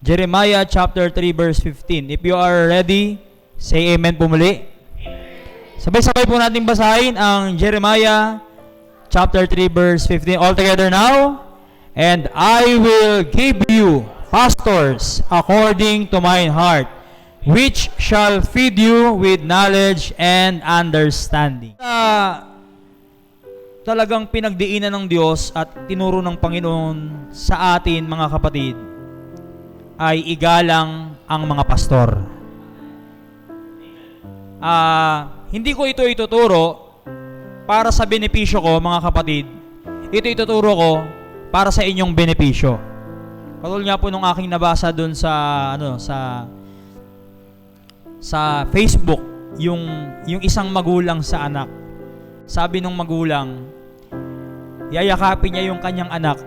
Jeremiah chapter 3 verse 15. If you are ready, say amen po muli. Sabay-sabay po natin basahin ang Jeremiah chapter 3 verse 15. All together now. And I will give you pastors according to mine heart, which shall feed you with knowledge and understanding. Talagang pinagdiinan ng Diyos at tinuro ng Panginoon sa atin, mga kapatid, ay igalang ang mga pastor. Hindi ko ito ituturo para sa benepisyo ko, mga kapatid. Ito ituturo ko para sa inyong benepisyo. Katulad nga po nung aking nabasa doon sa Facebook, yung isang magulang sa anak. Sabi nung magulang, yayakapin niya yung kanyang anak,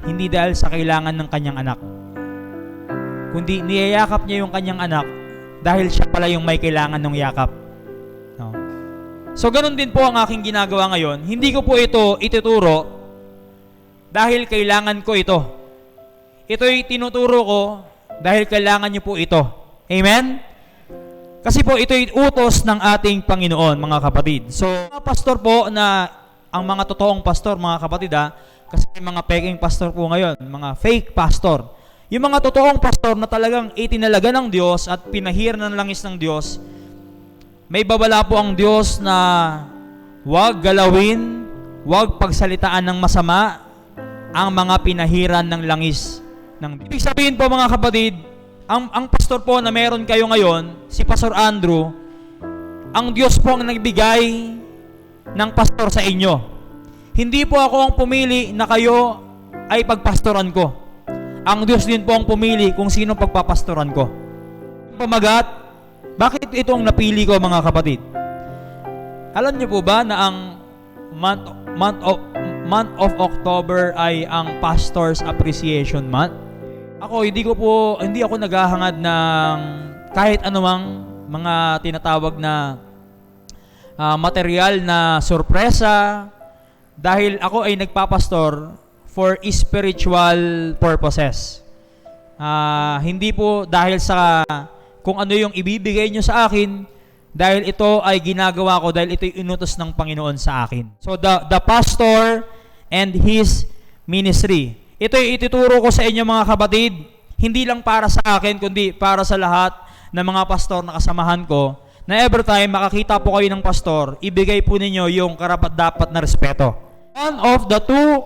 hindi dahil sa kailangan ng kanyang anak, kundi niyayakap niya yung kanyang anak dahil siya pala yung may kailangan ng yakap. No? So, ganun din po ang aking ginagawa ngayon. Hindi ko po ito ituturo dahil kailangan ko ito. Ito'y tinuturo ko dahil kailangan niyo po ito. Amen? Kasi po ito'y utos ng ating Panginoon, mga kapatid. So, mga pastor po na, ang mga totoong pastor, mga kapatid kasi may mga peking pastor po ngayon, mga fake pastor. Yung mga totoong pastor na talagang itinalaga ng Diyos at pinahir ng langis ng Diyos, may babala po ang Diyos na huwag galawin, huwag pagsalitaan ng masama ang mga pinahiran ng langis ng Diyos. Ibig sabihin po, mga kapatid, ang pastor po na meron kayo ngayon, si Pastor Andrew, ang Diyos po ang nagbigay ng pastor sa inyo. Hindi po ako ang pumili na kayo ay pagpastoran ko. Ang Diyos din po ang pumili kung sino pagpapastoran ko. Pamagat, bakit ito ang napili ko, mga kapatid? Alam niyo po ba na ang month of October ay ang Pastor's Appreciation Month? Hindi ako naghahangad ng kahit anumang mga tinatawag na material na sorpresa dahil ako ay nagpapastor for spiritual purposes. Hindi po dahil sa kung ano yung ibibigay nyo sa akin, dahil ito ay ginagawa ko, dahil ito yung inutos ng Panginoon sa akin. So the pastor and his ministry. Ito yung ituturo ko sa inyo, mga kapatid, hindi lang para sa akin, kundi para sa lahat ng mga pastor na kasamahan ko, na every time makakita po kayo ng pastor, ibigay po ninyo yung karapat-dapat na respeto. One of the two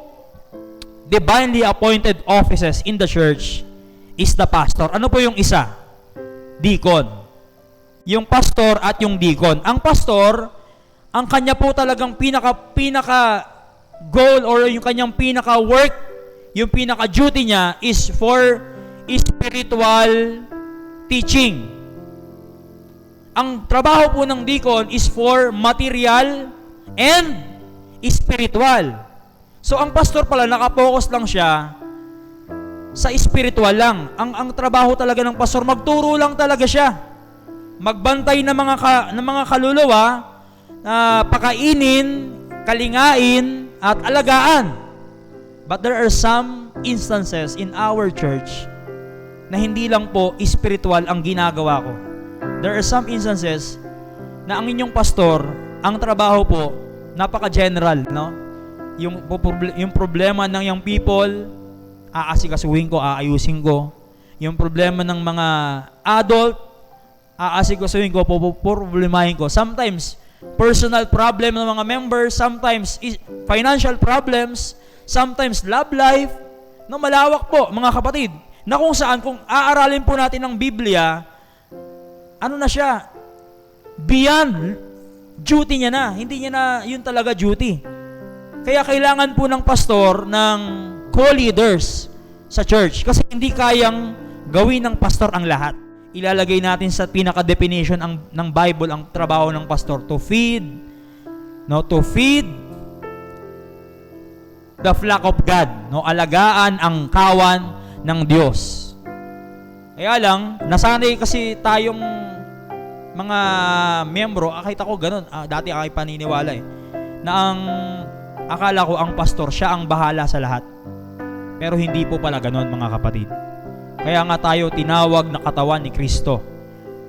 divinely appointed offices in the church is the pastor. Ano po yung isa? Deacon. Yung pastor at yung deacon. Ang pastor, ang kanya po talagang pinaka goal or yung kanyang pinaka work, yung pinaka duty niya is for spiritual teaching. Ang trabaho po ng deacon is for material and spiritual. So ang pastor pala nakapokus lang siya sa spiritual lang. Ang trabaho talaga ng pastor, magturo lang talaga siya. Magbantay ng mga kaluluwa, pakainin, kalingain, at alagaan. But there are some instances in our church na hindi lang po spiritual ang ginagawa ko. There are some instances na ang inyong pastor, ang trabaho po, napaka-general, no? Yung problema ng young people, aasikasuhin ko, aayusin ko. Yung problema ng mga adult, aasikasuhin ko, problemahin ko. Sometimes, personal problem ng mga members, sometimes financial problems, sometimes love life. No, malawak po, mga kapatid, na kung saan, kung aaralin po natin ng Biblia, ano na siya? Beyond duty niya na. Hindi niya na yun talaga duty. Kaya kailangan po ng pastor ng co-leaders sa church kasi hindi kayang gawin ng pastor ang lahat. Ilalagay natin sa pinaka-definition ng Bible ang trabaho ng pastor, to feed the flock of God, no, alagaan ang kawan ng Diyos. Kaya lang, nasanay kasi tayong mga miyembro, kahit ako ganun, dati ako paniniwala na ang akala ko ang pastor, siya ang bahala sa lahat. Pero hindi po pala ganun, mga kapatid. Kaya nga tayo tinawag na katawan ni Kristo.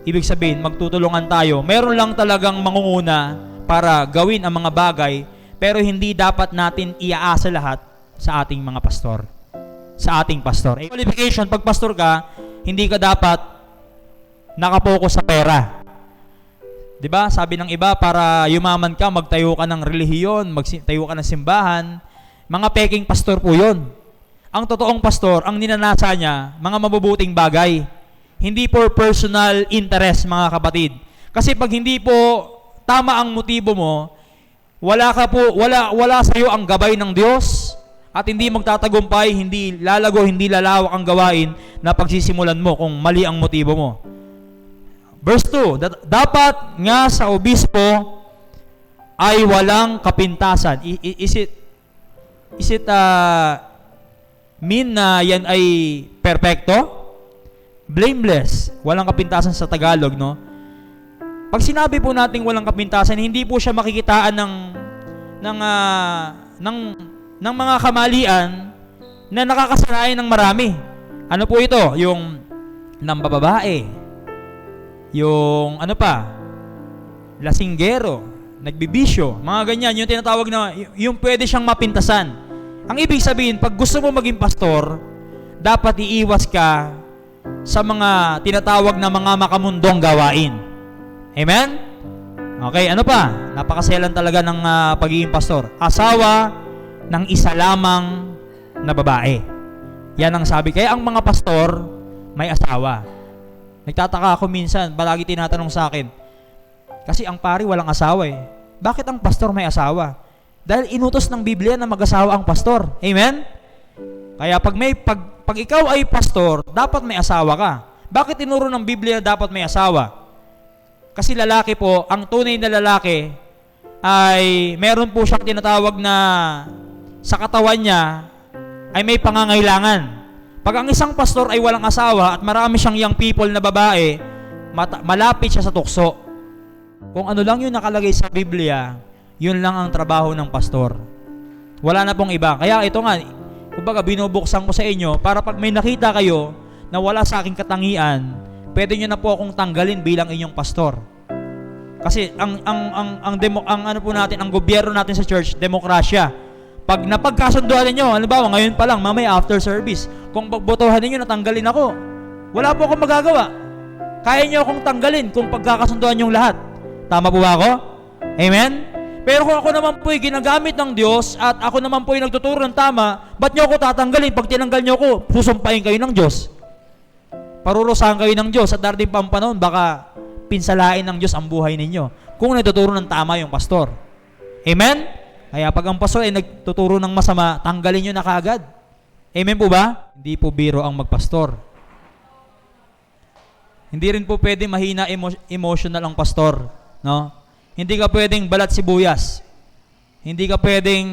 Ibig sabihin, magtutulungan tayo. Meron lang talagang mangunguna para gawin ang mga bagay, pero hindi dapat natin iaasa lahat sa ating mga pastor. Sa ating pastor. Qualification, pag pastor ka, hindi ka dapat nakapokus sa pera. 'Di ba? Sabi ng iba, para yumaman ka, magtayo ka ng relihiyon, magtayo ka ng simbahan. Mga peking pastor po 'yon. Ang totoong pastor, ang ninanasa niya, mga mabubuting bagay. Hindi for personal interest, mga kapatid. Kasi pag hindi po tama ang motibo mo, wala sa iyo ang gabay ng Diyos at hindi magtatagumpay, hindi lalago, hindi lalawak ang gawain na pagsisimulan mo kung mali ang motibo mo. Verse 2, dapat nga sa obispo ay walang kapintasan. Is it mean na yan ay perpekto? Blameless. Walang kapintasan sa Tagalog, no? Pag sinabi po nating walang kapintasan, hindi po siya makikitaan ng mga kamalian na nakakasanayan ng marami. Ano po ito? Yung nambababae, yung lasinggero, nagbibisyo, mga ganyan, yung tinatawag na, yung pwede siyang mapintasan. Ang ibig sabihin, pag gusto mo maging pastor, dapat iiwas ka sa mga tinatawag na mga makamundong gawain. Amen? Okay, ano pa? Napakaselan talaga ng pagiging pastor. Asawa ng isa lamang na babae. Yan ang sabi. Kaya ang mga pastor may asawa. Nagtataka ako minsan, palagi tinatanong sa akin, kasi ang pari walang asawa eh. Bakit ang pastor may asawa? Dahil inutos ng Biblia na mag-asawa ang pastor. Amen? Kaya pag ikaw ay pastor, dapat may asawa ka. Bakit tinuro ng Biblia dapat may asawa? Kasi lalaki po, ang tunay na lalaki ay meron po siyang tinatawag na sa katawan niya ay may pangangailangan. Pag ang isang pastor ay walang asawa at marami siyang young people na babae, malapit siya sa tukso. Kung ano lang yung nakalagay sa Biblia, yun lang ang trabaho ng pastor. Wala na pong iba. Kaya ito nga, kumbaga binubuksan ko sa inyo para pag may nakita kayo na wala sa aking katangian, pwede nyo na po akong tanggalin bilang inyong pastor. Kasi ang gobyerno natin sa church, demokrasya. Pag napagkasunduan ninyo, halimbawa ngayon pa lang, mamaya after service, kung pagbotohan ninyo natanggalin ako, wala po akong magagawa. Kaya nyo akong tanggalin kung pagkakasunduan yung lahat. Tama po ba ako? Amen? Pero kung ako naman po ay ginagamit ng Diyos at ako naman po ay nagtuturo ng tama, ba't nyo ako tatanggalin? Pag tinanggal nyo ako, susumpain kayo ng Diyos. Parurusahan kayo ng Diyos at darating pang panahon, baka pinsalain ng Diyos ang buhay ninyo kung nagtuturo ng tama yung pastor. Amen? Kaya pag ang pastor ay nagtuturo ng masama, tanggalin nyo na kaagad. Amen po ba? Hindi po biro ang magpastor. Hindi rin po pwede mahina emotional ang pastor, no? Hindi ka pwedeng balat sibuyas. Hindi ka pwedeng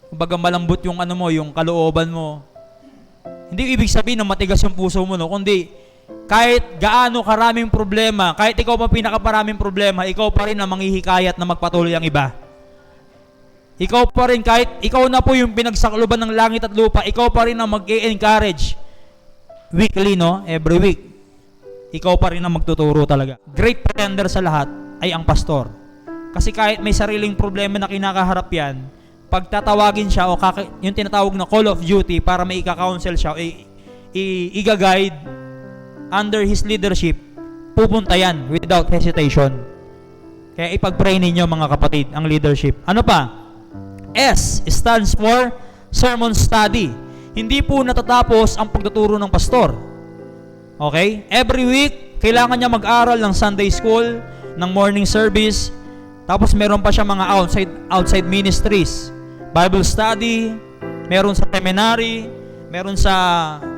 kumbaga malambot yung yung kalooban mo. Hindi ibig sabihin na matigas yung puso mo, no? Kundi kahit gaano karaming problema, kahit ikaw pa pinakaparaming problema, ikaw pa rin ang manghihikayat na magpatuloy ang iba. Ikaw pa rin, kahit ikaw na po yung pinagsakloban ng langit at lupa, ikaw pa rin ang mag-i-encourage weekly, no? Every week. Ikaw pa rin ang magtuturo talaga. Great pretender sa lahat ay ang pastor. Kasi kahit may sariling problema na kinakaharap yan, pag tatawagin siya o yung tinatawag na call of duty para may ika-counsel siya o i-guide under his leadership, pupunta yan without hesitation. Kaya ipag-pray ninyo mga kapatid ang leadership. Ano pa? S stands for sermon study. Hindi po natatapos ang pagtuturo ng pastor. Okay? Every week, kailangan niya mag-aral ng Sunday school, ng morning service, tapos meron pa siya mga outside ministries. Bible study, meron sa seminary, meron sa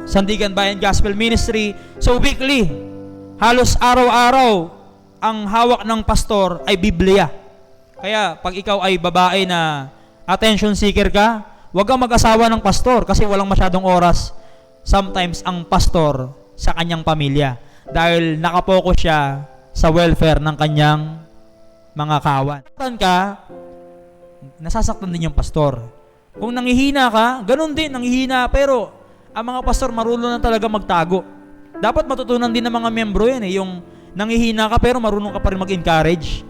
Sandigan Bayan Gospel Ministry. So weekly, halos araw-araw, ang hawak ng pastor ay Biblia. Kaya pag ikaw ay babae na attention seeker ka, huwag kang mag-asawa ng pastor kasi walang masyadong oras sometimes ang pastor sa kanyang pamilya dahil nakapokus siya sa welfare ng kanyang mga kawan. Nasasaktan din yung pastor. Kung nanghihina ka, ganun din, nanghihina, pero Ang mga pastor marunong na talaga magtago. Dapat matutunan din ng mga membro yan eh, yung nangihina ka pero marunong ka pa rin mag-encourage.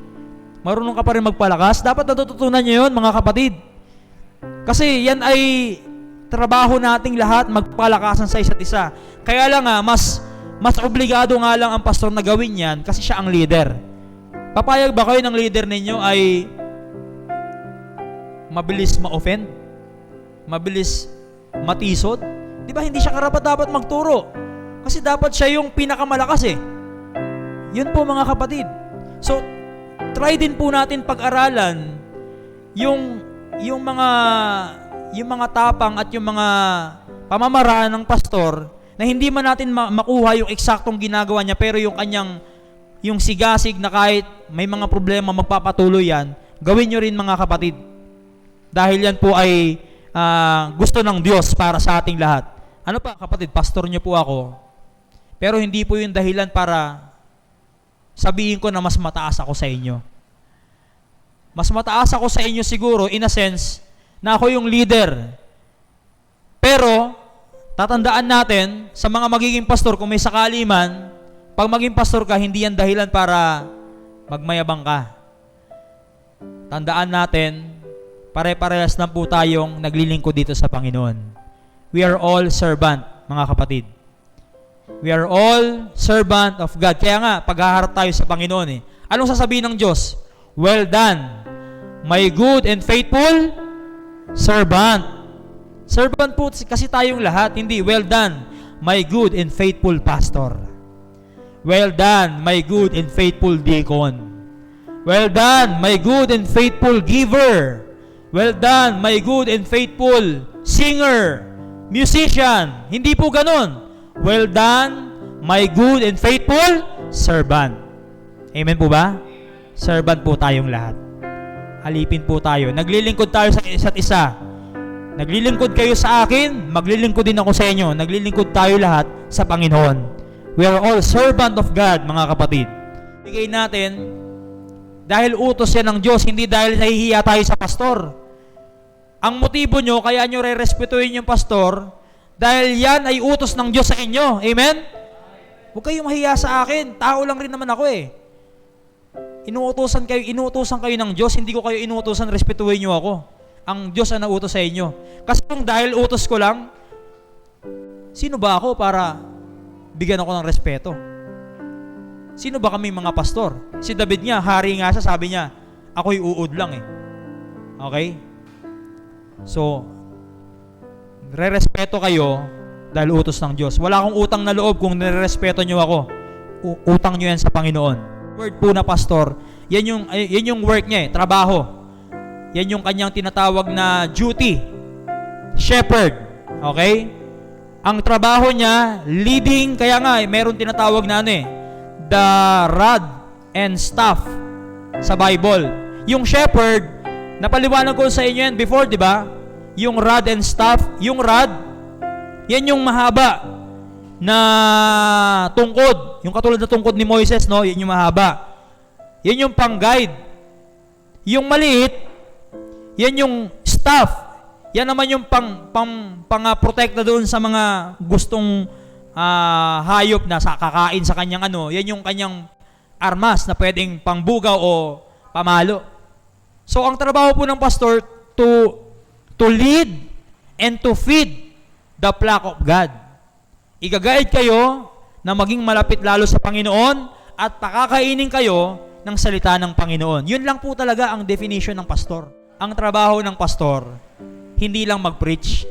Marunong ka pa rin magpalakas. Dapat natututunan nyo yun, mga kapatid. Kasi yan ay trabaho nating lahat, magpalakasan sa isa't isa. Kaya lang nga, mas obligado nga lang ang pastor na gawin yan kasi siya ang leader. Papayag ba kayo ng leader ninyo ay mabilis ma-offend? Mabilis matisod? Di ba hindi siya karapat-dapat magturo? Kasi dapat siya yung pinakamalakas eh. Yun po mga kapatid. So, try din po natin pag-aralan yung mga tapang at yung mga pamamaraan ng pastor na hindi man natin makuha yung eksaktong ginagawa niya pero yung sigasig na kahit may mga problema magpapatuloy yan, gawin nyo rin mga kapatid. Dahil yan po ay gusto ng Diyos para sa ating lahat. Ano pa kapatid, pastor nyo po ako. Pero hindi po yung dahilan para sabihin ko na mas mataas ako sa inyo. Mas mataas ako sa inyo siguro in a sense na ako yung leader. Pero tatandaan natin sa mga magiging pastor kung may sakali man, pag maging pastor ka, hindi yan dahilan para magmayabang ka. Tandaan natin, pare-parehas lang po tayong naglilingkod dito sa Panginoon. We are all servant, mga kapatid. We are all servant of God. Kaya nga, paghaharap tayo sa Panginoon eh. Anong sasabihin ng Diyos? Well done, my good and faithful servant. Servant po kasi tayong lahat, hindi well done, my good and faithful pastor. Well done, my good and faithful deacon. Well done, my good and faithful giver. Well done, my good and faithful singer, musician. Hindi po ganun. Well done, my good and faithful servant. Amen po ba? Servant po tayong lahat. Alipin po tayo. Naglilingkod tayo sa isa't isa. Naglilingkod kayo sa akin, maglilingkod din ako sa inyo. Naglilingkod tayo lahat sa Panginoon. We are all servant of God, mga kapatid. Bigay natin, dahil utos yan ng Diyos, hindi dahil nahihiya tayo sa pastor. Ang motibo nyo, kaya nyo re-respetuhin yung pastor, dahil yan ay utos ng Diyos sa inyo. Amen? Huwag kayong mahiya sa akin. Tao lang rin naman ako eh. Inuutosan kayo ng Diyos, hindi ko kayo inuutosan, respetuhin nyo ako. Ang Diyos ang nautos sa inyo. Kasi kung dahil utos ko lang, sino ba ako para bigyan ako ng respeto? Sino ba kami mga pastor? Si David nga, hari nga siya, sabi niya, ako'y uod lang eh. Okay? So, re-respeto kayo dahil utos ng Diyos. Wala akong utang na loob kung nire-respeto nyo ako. Utang nyo yan sa Panginoon. Word po na pastor, yan yung work niya eh, trabaho. Yan yung kanyang tinatawag na duty. Shepherd. Okay? Ang trabaho niya, leading, kaya nga meron tinatawag na the rod and staff sa Bible. Yung shepherd, napaliwanag ko sa inyo yan before, di ba? Yung rod and staff, yung rod, yan yung mahaba na tungkod. Yung katulad na tungkod ni Moises, no? Yan yung mahaba. Yan yung pang-guide. Yung maliit, yan yung staff. Yan naman yung pang-protect na doon sa mga gustong hayop na kakain sa kanyang yan yung kanyang armas na pwedeng pangbugaw o pamalo. So, ang trabaho po ng pastor to lead and to feed the flock of God. Igagayad kayo na maging malapit lalo sa Panginoon at pakakainin kayo ng salita ng Panginoon. Yun lang po talaga ang definition ng pastor. Ang trabaho ng pastor, hindi lang mag-preach.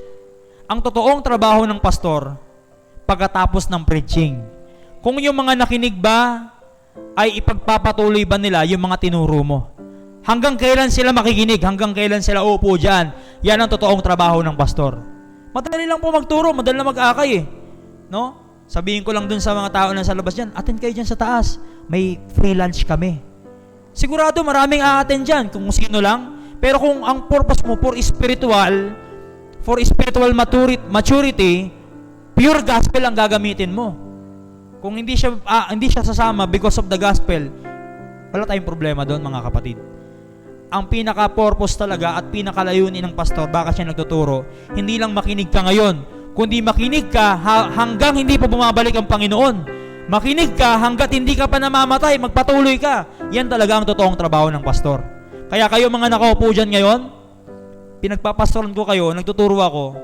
Ang totoong trabaho ng pastor, pagkatapos ng preaching. Kung yung mga nakinig ba, ay ipagpapatuloy ba nila yung mga tinuro mo? Hanggang kailan sila makikinig? Hanggang kailan sila uupo dyan? Yan ang totoong trabaho ng pastor. Madali lang po magturo, madali lang mag-akay eh. No? Sabihin ko lang dun sa mga tao na sa labas dyan, attend kayo dyan sa taas. May free lunch kami. Sigurado maraming a-attend dyan kung sino lang. Pero kung ang purpose mo for spiritual maturity, pure gospel ang gagamitin mo. Kung hindi siya sasama because of the gospel, wala tayong problema doon, mga kapatid. Ang pinaka-purpose talaga at pinakalayunin ng pastor, baka siya nagtuturo, hindi lang makinig ka ngayon, kundi makinig ka hanggang hindi pa bumabalik ang Panginoon. Makinig ka hanggat hindi ka pa namamatay, magpatuloy ka. Yan talaga ang totoong trabaho ng pastor. Kaya kayo mga nakaupo dyan ngayon, pinagpapastoran ko kayo, nagtuturo ako,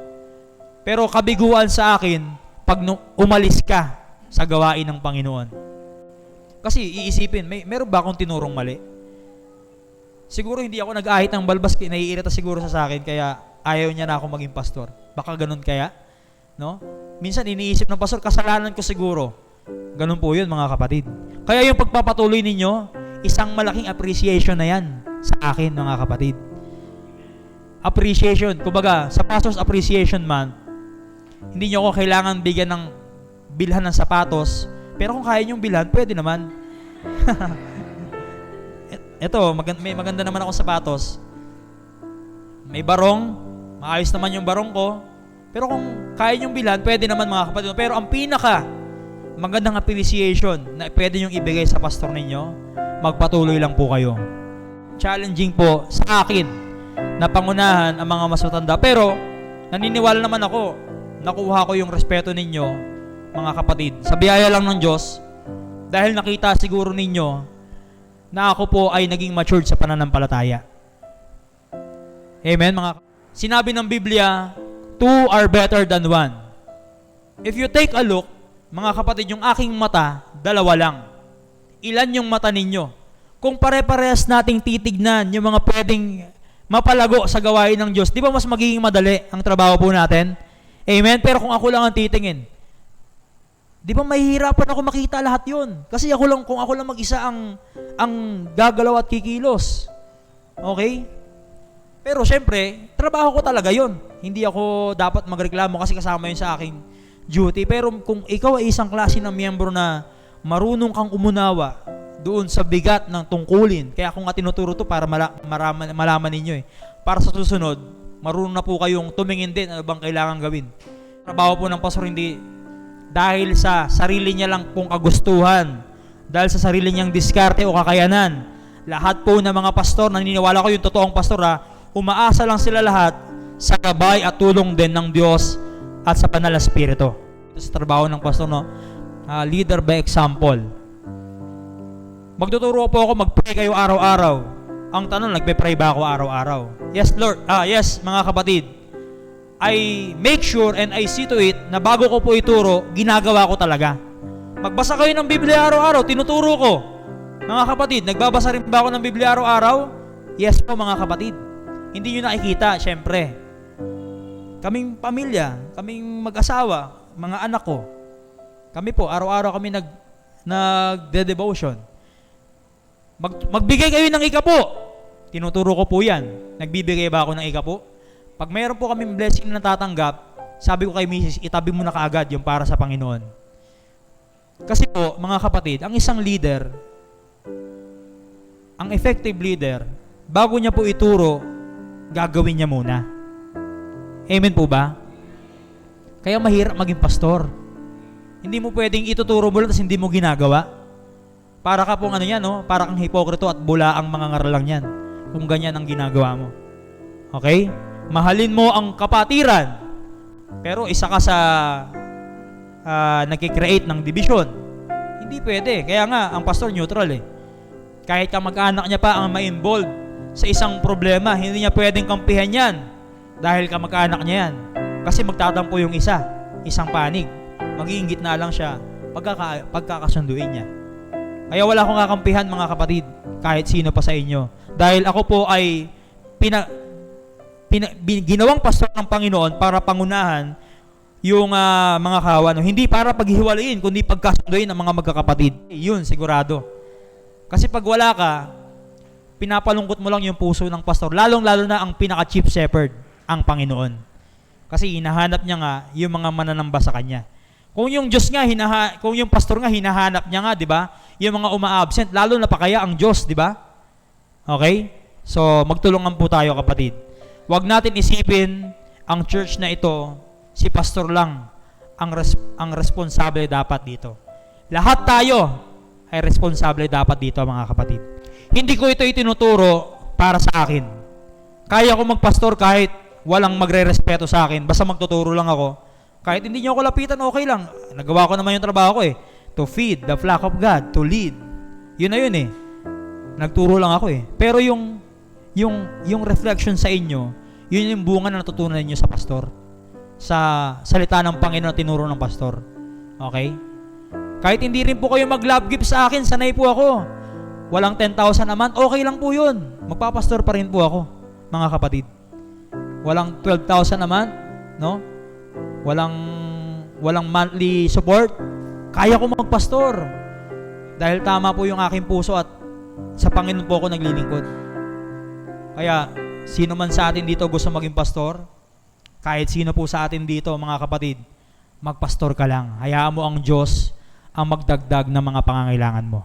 pero kabiguan sa akin pag umalis ka sa gawain ng Panginoon. Kasi iisipin, meron ba akong tinurong mali? Siguro hindi ako nag-ahit ng balbas, naiirita siguro sa akin, kaya ayaw niya na ako maging pastor. Baka ganun kaya? No? Minsan iniisip ng pastor, kasalanan ko siguro. Ganun po yun mga kapatid. Kaya yung pagpapatuloy ninyo, isang malaking appreciation na yan sa akin mga kapatid. Appreciation. Kumbaga, sa Pastor's Appreciation Month, hindi nyo ako kailangan bigyan ng bilhan ng sapatos, pero kung kaya nyong bilhan, pwede naman. Ito, may maganda naman akong sapatos. May barong, maayos naman yung barong ko, pero kung kaya nyong bilhan, pwede naman mga kapatid. Pero ang pinaka magandang appreciation na pwede nyong ibigay sa pastor ninyo, magpatuloy lang po kayo. Challenging po sa akin na pangunahan ang mga mas matanda, pero naniniwala naman ako, nakuha ko yung respeto ninyo mga kapatid sa biyaya lang ng Diyos, dahil nakita siguro ninyo na ako po ay naging matured sa pananampalataya. Amen mga. Sinabi ng Biblia, two are better than one. If you take a look, mga kapatid, yung aking mata, dalawa lang. Ilan yung mata ninyo? Kung pare-parehas nating titignan yung mga pwedeng mapalago sa gawain ng Diyos, di ba mas magiging madali ang trabaho po natin? Amen? Pero kung ako lang ang titingin, di ba mahihirapan ako makita lahat yun? Kasi kung ako lang mag-isa ang gagalaw at kikilos. Okay? Pero syempre, trabaho ko talaga yun. Hindi ako dapat magreklamo kasi kasama yun sa aking duty. Pero kung ikaw ay isang klase ng miyembro na marunong kang umunawa doon sa bigat ng tungkulin, kaya ako nga tinuturo to para malaman ninyo para sa susunod, marunong na po kayong tumingin din ano bang kailangan gawin. Trabaho po ng pastor hindi dahil sa sarili niya lang pong kagustuhan, dahil sa sarili niyang diskarte o kakayanan. Lahat po ng mga pastor, naniniwala ko yung totoong pastor umaasa lang sila lahat sa gabay at tulong din ng Diyos at sa Banal na Espiritu. Ito sa trabaho ng pastor, leader by example. Magtuturo po ako, mag-pray kayo araw-araw. Ang tanong, nagpe-pray ba ako araw-araw? Yes, Lord. Yes, mga kapatid. I make sure and I see to it na bago ko po ituro, ginagawa ko talaga. Magbasa kayo ng Biblia araw-araw, tinuturo ko. Mga kapatid, nagbabasa rin ba ako ng Biblia araw-araw? Yes po mga kapatid. Hindi nyo nakikita, syempre. Kaming pamilya, kaming mag-asawa, mga anak ko, kami po, araw-araw kami nagde-devotion. Magbigay kayo ng ikapo. Tinuturo ko po yan. Nagbibigay ba ako ng ikapo? Pag mayroon po kami blessing na natatanggap, sabi ko kay Mrs., itabi mo na kaagad yung para sa Panginoon. Kasi po, mga kapatid, ang isang leader, ang effective leader, bago niya po ituro, gagawin niya muna. Amen po ba? Kaya mahirap maging pastor. Hindi mo pwedeng ituturo mo lang tapos hindi mo ginagawa. Para ka pong para kang hipokrito at bula ang mga ngaralang yan. Kung ganyan ang ginagawa mo. Okay? Mahalin mo ang kapatiran. Pero isa ka sa nagkikreate ng division. Hindi pwede. Kaya nga, ang pastor neutral Kahit kamag-anak niya pa ang ma-involve sa isang problema, hindi niya pwedeng kampihan yan. Dahil kamag-anak niya yan. Kasi magtatampo yung isang panig. Mag-iinggit na lang siya pagkakasunduin niya. Kaya wala akong kakampihan mga kapatid, kahit sino pa sa inyo. Dahil ako po ay ginawang pastor ng Panginoon para pangunahan yung mga kawan. Hindi para paghiwalayin, kundi pagkasunduin ng mga magkakapatid. Yun, sigurado. Kasi pag wala ka, pinapalungkot mo lang yung puso ng pastor. Lalong-lalo na ang pinaka-chief shepherd, ang Panginoon. Kasi hinahanap niya nga yung mga mananamba sa kanya. Kung yung Diyos nga, kung yung pastor nga, hinahanap niya nga, di ba? Yung mga uma-absent, lalo na pa kaya ang Diyos, di ba? Okay? So, magtulungan po tayo, kapatid. Huwag natin isipin ang church na ito, si pastor lang ang responsable dapat dito. Lahat tayo ay responsable dapat dito, mga kapatid. Hindi ko ito itinuturo para sa akin. Kaya ko magpastor kahit walang magre-respeto sa akin, basta magtuturo lang ako. Kahit hindi niyo ako lapitan, okay lang. Nagawa ko naman yung trabaho ko eh. To feed the flock of God, to lead. Yun na yun eh. Nagturo lang ako eh. Pero yung reflection sa inyo, yun yung bunga na natutunan niyo sa pastor. Sa salita ng Panginoon na tinuro ng pastor. Okay? Kahit hindi rin po kayo mag-love gift sa akin, sanay po ako. Walang 10,000 a month, okay lang po yun. Magpapastor pa rin po ako, mga kapatid. Walang 12,000 a month, no? Walang monthly support. Kaya ko magpastor. Dahil tama po yung aking puso at sa Panginoon po ako naglilingkod. Kaya, sino man sa atin dito gusto maging pastor, kahit sino po sa atin dito, mga kapatid, magpastor ka lang. Hayaan mo ang Diyos ang magdagdag ng mga pangangailangan mo.